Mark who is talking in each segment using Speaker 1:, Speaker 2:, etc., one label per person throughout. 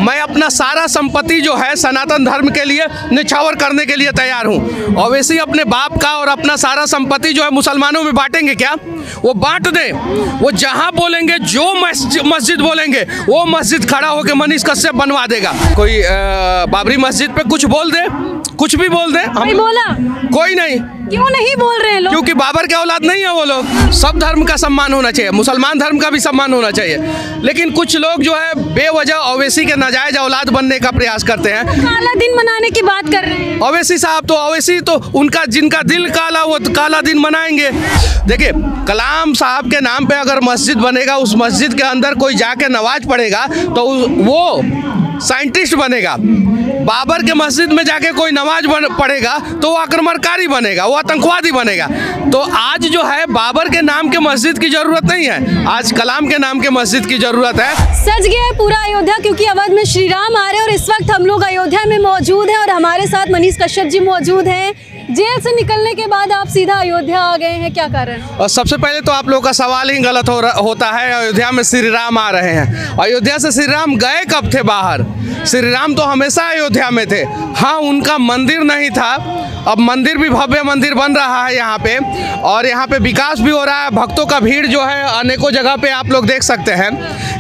Speaker 1: मैं अपना सारा संपत्ति जो है सनातन धर्म के लिए निछावर करने के लिए तैयार हूँ। और वैसे ही अपने बाप का और अपना सारा संपत्ति जो है मुसलमानों में बांटेंगे क्या? वो बांट दें। वो जहाँ बोलेंगे, जो मस्जिद बोलेंगे वो मस्जिद खड़ा होकर मनीष कश्यप बनवा देगा। कोई बाबरी मस्जिद पे कुछ बोल दे, कुछ भी बोल दे, हम
Speaker 2: बोला
Speaker 1: कोई नहीं।
Speaker 2: क्यों नहीं बोल रहे हैं लोग?
Speaker 1: क्योंकि बाबर के औलाद नहीं है वो लोग। सब धर्म का सम्मान होना चाहिए, मुसलमान धर्म का भी सम्मान होना चाहिए। लेकिन कुछ लोग जो है बेवजह ओवैसी के नाजायज औलाद बनने का प्रयास करते हैं।
Speaker 2: काला दिन मनाने की बात कर रहे हैं
Speaker 1: ओवैसी साहब। तो ओवैसी तो उनका, जिनका दिल काला, वो काला दिन मनाएंगे। देखिए, कलाम साहब के नाम पे अगर मस्जिद बनेगा, उस मस्जिद के अंदर कोई जाके नमाज पढ़ेगा तो वो साइंटिस्ट बनेगा। बाबर के मस्जिद में जाके कोई नमाज पढ़ेगा तो वो आक्रमणकारी बनेगा, वो आतंकवादी बनेगा। तो आज जो है बाबर के नाम के मस्जिद की जरूरत नहीं है, आज कलाम के नाम के मस्जिद की जरूरत है।
Speaker 2: सज गया है पूरा अयोध्या, क्योंकि अवध में श्री राम आ रहे हैं और इस वक्त हम लोग अयोध्या में मौजूद हैं और हमारे साथ मनीष कश्यप जी मौजूद हैं। जेल से निकलने के बाद आप सीधा अयोध्या आ गए हैं, क्या कारण?
Speaker 1: और सबसे पहले तो आप लोगों का सवाल ही गलत होता है। अयोध्या में श्री राम आ रहे हैं, अयोध्या से श्री राम गए कब थे बाहर? श्री राम तो हमेशा अयोध्या में थे। हाँ, उनका मंदिर नहीं था, अब मंदिर भी भव्य मंदिर बन रहा है यहाँ पे, और यहाँ पे विकास भी हो रहा है। भक्तों का भीड़ जो है अनेकों जगह पे आप लोग देख सकते हैं,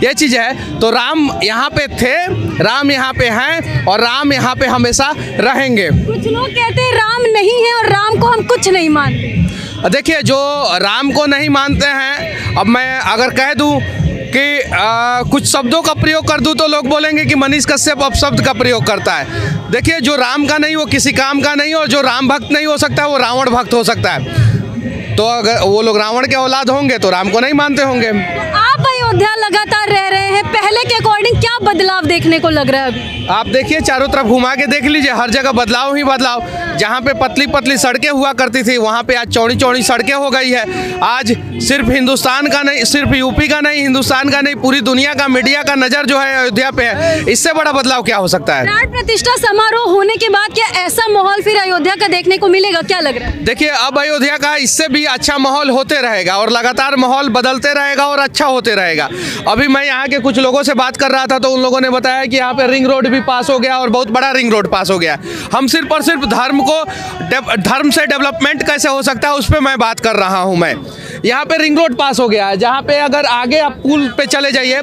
Speaker 1: ये चीज़ है। तो राम यहाँ पे थे, राम यहाँ पे हैं और राम यहाँ पे हमेशा रहेंगे।
Speaker 2: कुछ लोग कहते हैं राम नहीं है और राम को हम कुछ नहीं मानते।
Speaker 1: देखिए, जो राम को नहीं मानते हैं, अब मैं अगर कह दूं कि कुछ शब्दों का प्रयोग कर दूं तो लोग बोलेंगे कि मनीष कश्यप अपशब्द का प्रयोग करता है। देखिए, जो राम का नहीं वो किसी काम का नहीं, और जो राम भक्त नहीं हो सकता वो रावण भक्त हो सकता है। तो अगर वो लोग रावण के औलाद होंगे तो राम को नहीं मानते होंगे।
Speaker 2: आप अयोध्या लगातार रह रहे हैं, पहले के अकॉर्डिंग क्या बदलाव देखने को लग रहा है अभी?
Speaker 1: आप देखिए, चारों तरफ घुमा के देख लीजिए, हर जगह बदलाव ही बदलाव। जहाँ पे पतली पतली सड़कें हुआ करती थी वहाँ पे आज चौड़ी चौड़ी सड़कें हो गई है। आज सिर्फ हिंदुस्तान का नहीं, सिर्फ यूपी का नहीं, हिंदुस्तान का नहीं, पूरी दुनिया का मीडिया का नज़र जो है अयोध्या पे है। इससे बड़ा बदलाव क्या हो सकता है?
Speaker 2: प्राण प्रतिष्ठा समारोह होने के बाद क्या ऐसा माहौल फिर अयोध्या का देखने को मिलेगा, क्या लग रहा है?
Speaker 1: देखिए, अब अयोध्या का इससे भी अच्छा माहौल होते रहेगा और लगातार माहौल बदलते रहेगा और अच्छा होते रहेगा। अभी मैं यहाँ के कुछ लोगों से बात कर रहा था तो उन लोगों ने बताया कि यहाँ पे रिंग रोड भी पास हो गया और बहुत बड़ा रिंग रोड पास हो गया। हम सिर्फ और सिर्फ धर्म से डेवलपमेंट कैसे हो सकता है उस पर मैं बात कर रहा हूँ। मैं यहाँ पे रिंग रोड पास हो गया है, जहाँ पे अगर आगे आप पुल पे चले जाइए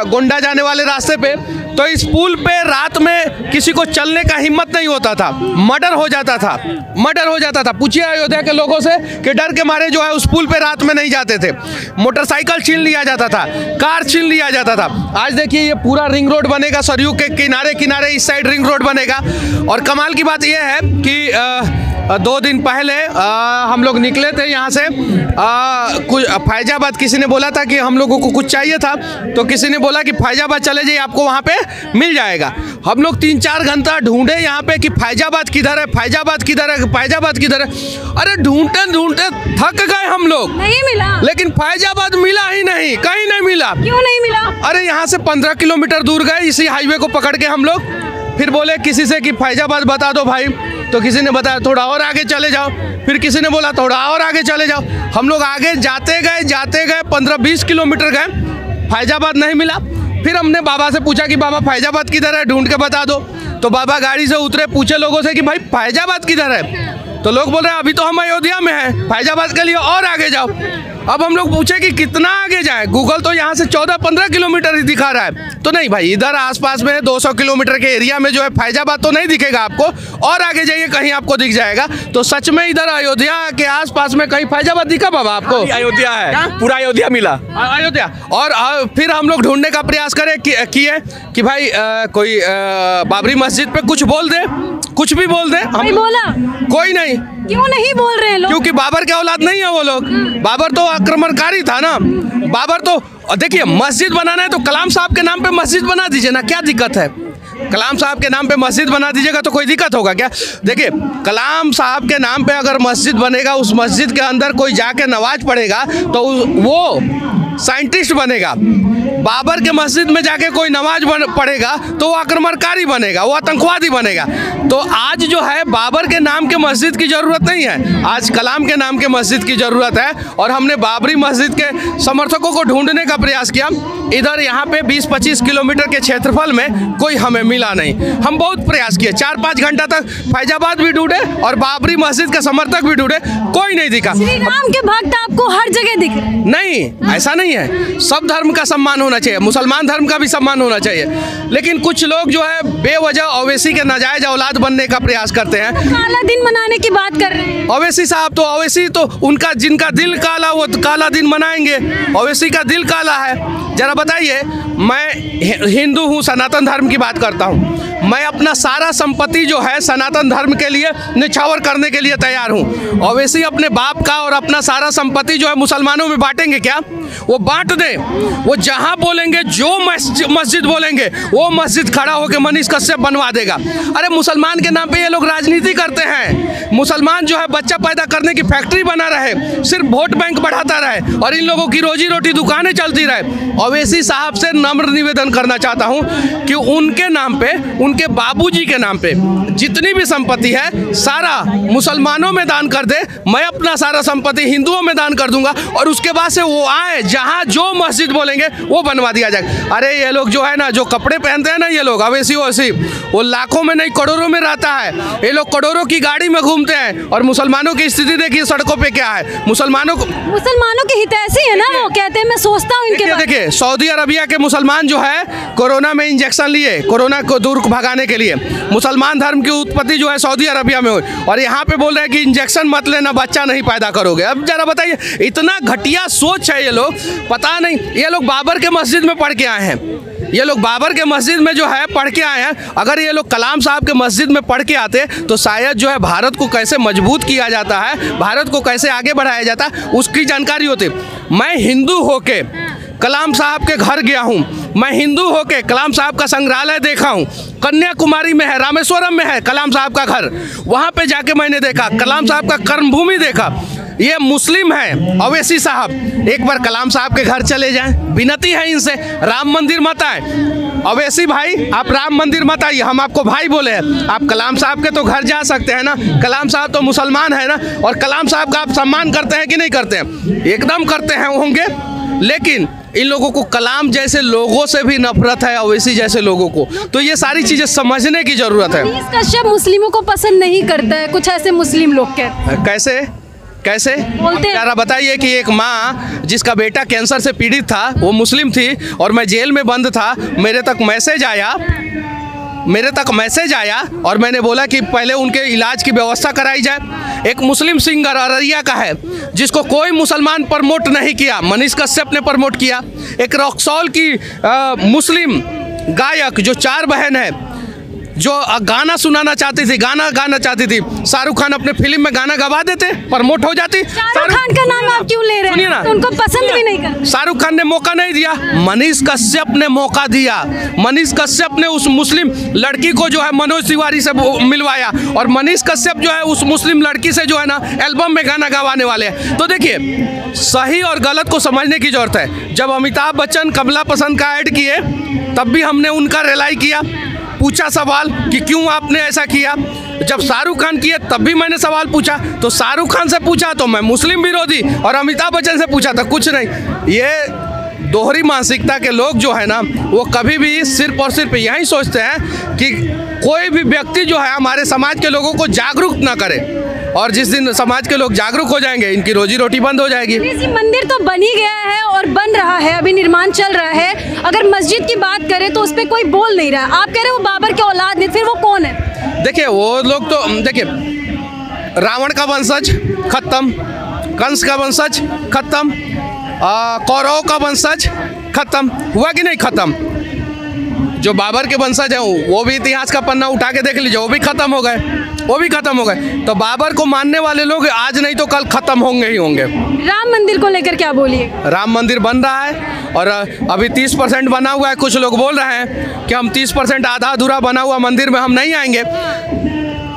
Speaker 1: गोंडा जाने वाले रास्ते पे, तो इस पुल पे रात में किसी को चलने का हिम्मत नहीं होता था, मर्डर हो जाता था। पूछिए अयोध्या के लोगों से कि डर के मारे जो है उस पुल पे रात में नहीं जाते थे। मोटरसाइकिल छीन लिया जाता था, कार छीन लिया जाता था। आज देखिए, ये पूरा रिंग रोड बनेगा, सरयू के किनारे किनारे इस साइड रिंग रोड बनेगा। और कमाल की बात यह है कि 2 दिन पहले हम लोग निकले थे यहाँ से कुछ फैजाबाद। किसी ने बोला था कि हम लोगों को कुछ चाहिए था, तो किसी ने बोला कि फैजाबाद चले जाइए, आपको वहाँ पे मिल जाएगा। हम लोग 3-4 घंटा ढूंढे यहाँ पे कि फैजाबाद किधर है, फैजाबाद किधर है, फैजाबाद किधर है। अरे ढूंढते ढूंढते थक गए हम लोग,
Speaker 2: नहीं मिला।
Speaker 1: लेकिन फैजाबाद मिला ही नहीं, कहीं नहीं मिला।
Speaker 2: क्यों नहीं मिला?
Speaker 1: अरे यहाँ से 15 किलोमीटर दूर गए, इसी हाईवे को पकड़ के हम लोग। फिर बोले किसी से कि फैजाबाद बता दो भाई, तो किसी ने बताया थोड़ा और आगे चले जाओ। फिर किसी ने बोला थोड़ा और आगे चले जाओ। हम लोग आगे जाते गए 15-20 किलोमीटर गए, फैजाबाद नहीं मिला। फिर हमने बाबा से पूछा कि बाबा फैजाबाद किधर है, ढूंढ के बता दो। तो बाबा गाड़ी से उतरे, पूछे लोगों से कि भाई फैजाबाद किधर है, तो लोग बोल रहे हैं अभी तो हम अयोध्या में हैं, फैजाबाद के लिए और आगे जाओ। अब हम लोग पूछे कि कितना आगे जाए, गूगल तो यहाँ से 14-15 किलोमीटर ही दिखा रहा है। तो नहीं भाई, इधर आसपास में 200 किलोमीटर के एरिया में जो है फैजाबाद तो नहीं दिखेगा आपको, और आगे जाइए कहीं आपको दिख जाएगा। तो सच में इधर अयोध्या के आसपास में कहीं फैजाबाद दिखा बाबा आपको?
Speaker 3: अयोध्या है, पूरा अयोध्या मिला,
Speaker 1: अयोध्या। और फिर हम लोग ढूंढने का प्रयास किए कि भाई कोई बाबरी मस्जिद पे कुछ बोल दे, कुछ भी बोल दे। हम
Speaker 2: बोला
Speaker 1: कोई नहीं।
Speaker 2: क्यों नहीं बोल रहे हैं लोग?
Speaker 1: क्योंकि बाबर के औलाद नहीं है वो लोग। बाबर तो आक्रमणकारी था ना, बाबर तो। देखिए, मस्जिद बनाना है तो कलाम साहब के नाम पे मस्जिद बना दीजिए ना, क्या दिक्कत है? कलाम साहब के नाम पे मस्जिद बना दीजिएगा तो कोई दिक्कत होगा क्या? देखिए, कलाम साहब के नाम पे अगर मस्जिद बनेगा, उस मस्जिद के अंदर कोई जाके नमाज पढ़ेगा तो वो साइंटिस्ट बनेगा। बाबर के मस्जिद में जाके कोई नमाज पढ़ेगा तो वो आक्रमणकारी बनेगा, वो आतंकवादी बनेगा। तो आज जो है बाबर के नाम के मस्जिद की ज़रूरत नहीं है, आज कलाम के नाम के मस्जिद की ज़रूरत है। और हमने बाबरी मस्जिद के समर्थकों को ढूंढने का प्रयास किया। इधर यहाँ पे 20-25 किलोमीटर के क्षेत्रफल में कोई हमें मिला नहीं। हम बहुत प्रयास किए, 4-5 घंटा तक फैजाबाद भी ढूंढे और बाबरी मस्जिद के समर्थक भी ढूंढे, कोई नहीं दिखा।
Speaker 2: श्री राम के भक्त आपको हर जगह दिख रहे हैं।
Speaker 1: नहीं, ऐसा नहीं है। सब धर्म का सम्मान होना चाहिए, मुसलमान धर्म का भी सम्मान होना चाहिए, लेकिन कुछ लोग जो है बेवजह ओवैसी के नाजायज औलाद बनने का प्रयास करते हैं।
Speaker 2: काला दिन मनाने की बात कर रहे हैं
Speaker 1: ओवैसी साहब, तो ओवैसी तो उनका जिनका दिल काला वो काला दिन मनाएंगे। ओवैसी का दिल काला है। जरा बताइए, मैं हिंदू हूँ, सनातन धर्म की बात करता हूँ, मैं अपना सारा संपत्ति जो है सनातन धर्म के लिए निछावर करने के लिए तैयार हूँ। ओवैसी अपने बाप का और अपना सारा संपत्ति जो है मुसलमानों में बांटेंगे क्या? वो बांट दें। वो जहाँ बोलेंगे, जो मस्जिद बोलेंगे वो मस्जिद खड़ा होकर मनीष कश्यप बनवा देगा। अरे मुसलमान के नाम पे ये लोग राजनीति करते हैं। मुसलमान जो है बच्चा पैदा करने की फैक्ट्री बना रहे, सिर्फ वोट बैंक बढ़ाता रहे और इन लोगों की रोजी रोटी दुकानें चलती रहे। ओवैसी साहब से नम्र निवेदन करना चाहता हूँ कि उनके नाम पे, उनके बाबूजी के नाम पे जितनी भी संपत्ति है सारा मुसलमानों में दान कर दे। मैं अपना सारा संपत्ति हिंदुओं में दान कर दूंगा और उसके बाद से वो आए, जहाँ जो मस्जिद बोलेंगे वो बनवा दिया जाएगा। अरे ये लोग जो है ना, जो कपड़े पहनते हैं ना ये लोग ओवैसी, वो लाखों में नहीं करोड़ों में रहता है। ये लोग करोड़ों की गाड़ी में घूमते हैं और मुसलमानों की स्थिति देखिए सड़कों पे क्या है। मुसलमानों
Speaker 2: के हितैषी है ना, वो कहते हैं मैं सोचता हूँ इनके।
Speaker 1: देखिए सऊदी अरबिया के मुसलमान जो है कोरोना में इंजेक्शन लिए, कोरोना को दूर भगाने के लिए। मुसलमान धर्म की उत्पत्ति जो है सऊदी अरबिया में हुई और यहाँ पे बोल रहे हैं कि इंजेक्शन मत लेना, बच्चा नहीं पैदा करोगे। अब जरा बताइए, इतना घटिया सोच है ये लोग, पता नहीं। ये लोग बाबर के मस्जिद में पढ़ के आए हैं, ये लोग बाबर के मस्जिद में जो है पढ़ के आए हैं। अगर ये लोग कलाम साहब के मस्जिद में पढ़ के आते तो शायद जो है भारत को कैसे मजबूत किया जाता है, भारत को कैसे आगे बढ़ाया जाता है, उसकी जानकारी होती। मैं हिंदू होके कलाम साहब के घर गया हूँ, मैं हिंदू होके कलाम साहब का संग्रहालय देखा हूँ। कन्याकुमारी में है, रामेश्वरम में है कलाम साहब का घर, वहाँ पे जाके मैंने देखा, कलाम साहब का कर्मभूमि देखा। ये मुस्लिम है ओवैसी साहब, एक बार कलाम साहब के घर चले जाएं, विनती है इनसे, राम मंदिर मत आए। ओवैसी भाई, आप राम मंदिर मत आइए, हम आपको भाई बोले हैं। आप कलाम साहब के तो घर जा सकते हैं ना, कलाम साहब तो मुसलमान है ना, और कलाम साहब का आप सम्मान करते हैं कि नहीं करते हैं? एकदम करते हैं होंगे, लेकिन इन लोगों को कलाम जैसे लोगों से भी नफरत है, ओवैसी जैसे लोगों को। तो ये सारी चीजें समझने की जरूरत है।
Speaker 2: मनीष कश्यप मुस्लिमों को पसंद नहीं करता है, कुछ ऐसे मुस्लिम लोग कहते हैं।
Speaker 1: कैसे
Speaker 2: बोलते हैं?
Speaker 1: जरा बताइए कि एक माँ जिसका बेटा कैंसर से पीड़ित था, वो मुस्लिम थी और मैं जेल में बंद था, मेरे तक मैसेज आया और मैंने बोला कि पहले उनके इलाज की व्यवस्था कराई जाए। एक मुस्लिम सिंगर अररिया का है जिसको कोई मुसलमान प्रमोट नहीं किया, मनीष कश्यप ने प्रमोट किया। एक रॉक्सॉल की मुस्लिम गायक जो 4 बहन है, जो गाना सुनाना चाहती थी, गाना गाना चाहती थी, शाहरुख खान अपने फिल्म में गाना गवा देते, प्रमोट हो जाती।
Speaker 2: शाहरुख खान का नाम आप क्यों ले रहे हैं?
Speaker 1: सुनिए ना,
Speaker 2: तो उनको पसंद भी नहीं करते।
Speaker 1: शाहरुख खान ने मौका नहीं दिया, मनीष कश्यप ने मौका दिया। मनीष कश्यप ने उस मुस्लिम लड़की को जो है मनोज तिवारी से मिलवाया और मनीष कश्यप जो है उस मुस्लिम लड़की से जो है ना एल्बम में गाना गवाने वाले हैं। तो देखिए, सही और गलत को समझने की जरूरत है। जब अमिताभ बच्चन कमला पसंद का ऐड किए तब भी हमने उनका रिलाई किया, पूछा सवाल कि क्यों आपने ऐसा किया। जब शाहरुख खान किए तब भी मैंने सवाल पूछा, तो शाहरुख खान से पूछा तो मैं मुस्लिम विरोधी, और अमिताभ बच्चन से पूछा तो कुछ नहीं। ये दोहरी मानसिकता के लोग जो है ना, वो कभी भी सिर्फ और सिर्फ यही सोचते हैं कि कोई भी व्यक्ति जो है हमारे समाज के लोगों को जागरूक ना करे, और जिस दिन समाज के लोग जागरूक हो जाएंगे इनकी रोजी रोटी बंद हो जाएगी।
Speaker 2: मंदिर तो बन ही गया है और बन रहा है, अभी निर्माण चल रहा है। अगर मस्जिद की बात करें तो उस पर कोई बोल नहीं रहा। आप कह रहे हो वो बाबर के औलाद नहीं, फिर वो कौन है?
Speaker 1: देखिए, वो लोग तो देखिए, रावण का वंशज खत्म, कंस का वंशज खत्म, कौरव का वंशज खत्म हुआ कि नहीं? खत्म। जो बाबर के वंशज हैं वो भी इतिहास का पन्ना उठा के देख लीजिए, वो भी खत्म हो गए, वो भी खत्म हो गए। तो बाबर को मानने वाले लोग आज नहीं तो कल खत्म होंगे ही होंगे।
Speaker 2: राम मंदिर को लेकर क्या बोलिए?
Speaker 1: राम मंदिर बन रहा है और अभी 30% बना हुआ है। कुछ लोग बोल रहे हैं कि हम 30% आधा अधूरा बना हुआ मंदिर में हम नहीं आएंगे,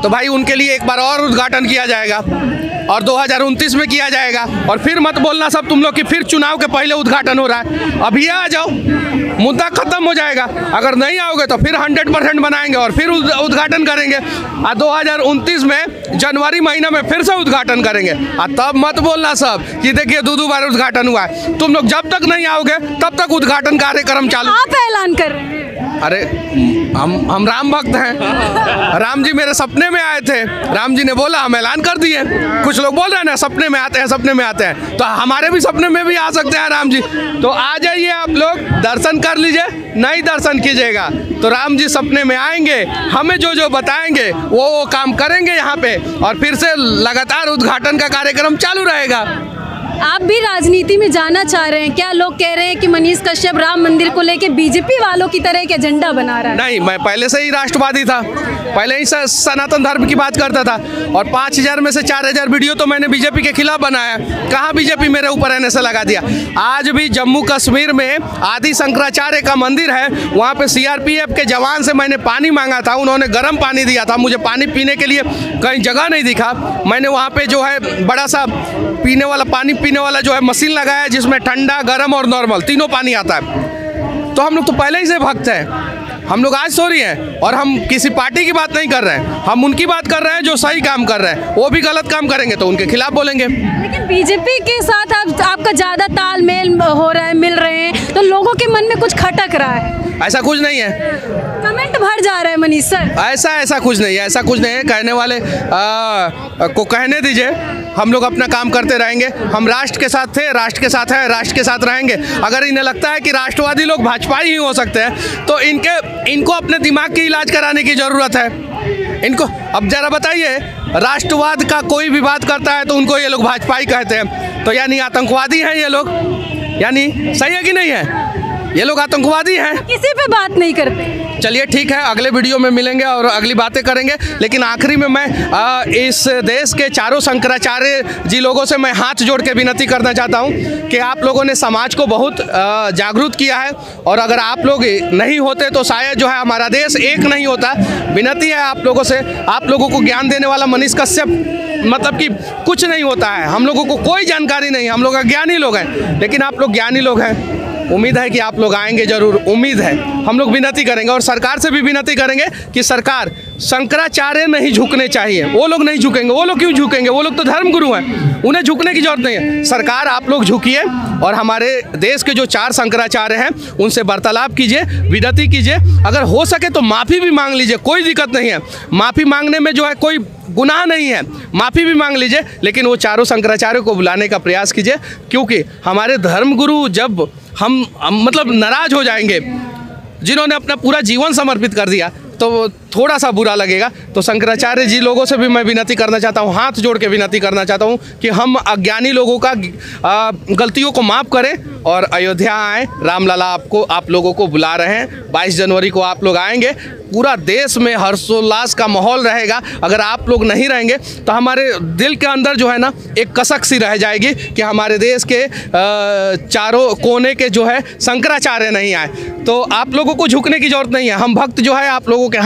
Speaker 1: तो भाई उनके लिए एक बार और उद्घाटन किया जाएगा और 2029 में किया जाएगा। और फिर मत बोलना सब तुम लोग कि फिर चुनाव के पहले उद्घाटन हो रहा है। अभी आ जाओ, मुद्दा खत्म हो जाएगा। अगर नहीं आओगे तो फिर 100% बनाएंगे और फिर उद्घाटन करेंगे। 2029 में जनवरी महीना में फिर से उद्घाटन करेंगे। तब मत बोलना सब कि देखिए दो बार उद्घाटन हुआ है। तुम लोग जब तक नहीं आओगे तब तक उद्घाटन कार्यक्रम चालू।
Speaker 2: आप ऐलान कर रहे हैं?
Speaker 1: अरे हम राम भक्त हैं। राम जी मेरे सपने में आए थे, राम जी ने बोला, हम ऐलान कर दिए। कुछ लोग बोल रहे हैं ना सपने में आते हैं, सपने में आते हैं, तो हमारे भी सपने में भी आ सकते हैं राम जी। तो आ जाइए आप लोग, दर्शन कर लीजिए। नहीं दर्शन कीजिएगा तो राम जी सपने में आएंगे, हमें जो जो बताएंगे वो काम करेंगे यहाँ पे, और फिर से लगातार उद्घाटन का कार्यक्रम चालू रहेगा।
Speaker 2: आप भी राजनीति में जाना चाह रहे हैं क्या? लोग कह रहे हैं कि मनीष कश्यप राम मंदिर को लेके बीजेपी वालों की तरह एक एजेंडा बना रहा है।
Speaker 1: नहीं, मैं पहले से ही राष्ट्रवादी था, पहले ही सनातन धर्म की बात करता था। और 5000 में से 4000 वीडियो तो मैंने बीजेपी के खिलाफ बनाया। कहाँ बीजेपी मेरे ऊपर रहने से लगा दिया। आज भी जम्मू कश्मीर में आदि शंकराचार्य का मंदिर है, वहाँ पे सीआरपीएफ के जवान से मैंने पानी मांगा था, उन्होंने गर्म पानी दिया था। मुझे पानी पीने के लिए कहीं जगह नहीं दिखा, मैंने वहाँ पे जो है बड़ा सा पीने वाला जो है मशीन लगाया, जिसमें ठंडा, गर्म और नॉर्मल तीनों पानी आता है। तो हम लोग तो पहले ही से भक्त हैं, हम लोग आज सॉरी हैं। और हम किसी पार्टी की बात नहीं कर रहे हैं, हम उनकी बात कर रहे हैं जो सही काम कर रहे हैं। वो भी गलत काम करेंगे तो उनके खिलाफ बोलेंगे।
Speaker 2: लेकिन बीजेपी के साथ आपका ज़्यादा तालमेल हो रहा है, मिल रहे हैं, तो लोगों के मन में कुछ खटक रहा है।
Speaker 1: ऐसा कुछ नहीं है,
Speaker 2: कमेंट भर जा रहे हैं मनीष सर।
Speaker 1: ऐसा कुछ नहीं है, ऐसा कुछ नहीं है। कहने वाले को कहने दीजिए, हम लोग अपना काम करते रहेंगे। हम राष्ट्र के साथ थे, राष्ट्र के साथ हैं, राष्ट्र के साथ रहेंगे। अगर इन्हें लगता है कि राष्ट्रवादी लोग भाजपा ही हो सकते हैं तो इनको अपने दिमाग की इलाज कराने की ज़रूरत है। इनको अब जरा बताइए, राष्ट्रवाद का कोई भी बात करता है तो उनको ये लोग भाजपा ही कहते हैं, तो यानी आतंकवादी हैं ये लोग? यानी सही है कि नहीं है? ये लोग आतंकवादी हैं।
Speaker 2: किसी पे बात नहीं करते।
Speaker 1: चलिए ठीक है, अगले वीडियो में मिलेंगे और अगली बातें करेंगे। लेकिन आखिरी में मैं इस देश के चारों शंकराचार्य जी लोगों से मैं हाथ जोड़ के विनती करना चाहता हूं कि आप लोगों ने समाज को बहुत जागरूक किया है, और अगर आप लोग नहीं होते तो शायद जो है हमारा देश एक नहीं होता। विनती है आप लोगों से, आप लोगों को ज्ञान देने वाला मनीष कश्यप मतलब कि कुछ नहीं होता है, हम लोगों को कोई जानकारी नहीं, हम लोग अज्ञानी लोग हैं। लेकिन आप लोग ज्ञानी लोग हैं, उम्मीद है कि आप लोग आएंगे जरूर, उम्मीद है। हम लोग विनती करेंगे और सरकार से भी विनती करेंगे कि सरकार, शंकराचार्य नहीं झुकने चाहिए। वो लोग नहीं झुकेंगे, वो लोग क्यों झुकेंगे? वो लोग तो धर्मगुरु हैं, उन्हें झुकने की जरूरत नहीं है। सरकार आप लोग झुकिए और हमारे देश के जो 4 शंकराचार्य हैं उनसे वार्तालाप कीजिए, विनती कीजिए। अगर हो सके तो माफ़ी भी मांग लीजिए, कोई दिक्कत नहीं है। माफ़ी मांगने में जो है कोई गुनाह नहीं है, माफ़ी भी मांग लीजिए। लेकिन वो चारों शंकराचार्यों को बुलाने का प्रयास कीजिए, क्योंकि हमारे धर्मगुरु जब हम मतलब नाराज हो जाएंगे, जिन्होंने अपना पूरा जीवन समर्पित कर दिया, तो थोड़ा सा बुरा लगेगा। तो शंकराचार्य जी लोगों से भी मैं विनती करना चाहता हूँ, हाथ जोड़ के विनती करना चाहता हूँ कि हम अज्ञानी लोगों का गलतियों को माफ़ करें और अयोध्या आएँ। रामलला आप लोगों को बुला रहे हैं, 22 जनवरी को आप लोग आएंगे। पूरा देश में हर्षोल्लास का माहौल रहेगा। अगर आप लोग नहीं रहेंगे तो हमारे दिल के अंदर जो है ना एक कसक सी रह जाएगी कि हमारे देश के चारों कोने के जो है शंकराचार्य नहीं आए। तो आप लोगों को झुकने की जरूरत नहीं है, हम भक्त जो है आप लोगों के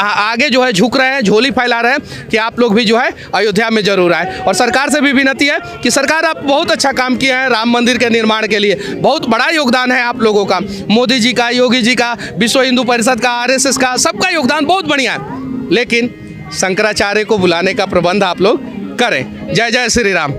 Speaker 1: आगे जो है झुक रहे हैं, झोली फैला रहे हैं कि आप लोग भी जो है अयोध्या में जरूर आए। और सरकार से भी विनती है कि सरकार, आप बहुत अच्छा काम किया है राम मंदिर के निर्माण के लिए, बहुत बड़ा योगदान है आप लोगों का, मोदी जी का, योगी जी का, विश्व हिंदू परिषद का, RSS का, सबका योगदान बहुत बढ़िया है। लेकिन शंकराचार्य को बुलाने का प्रबंध आप लोग करें। जय जय श्री राम।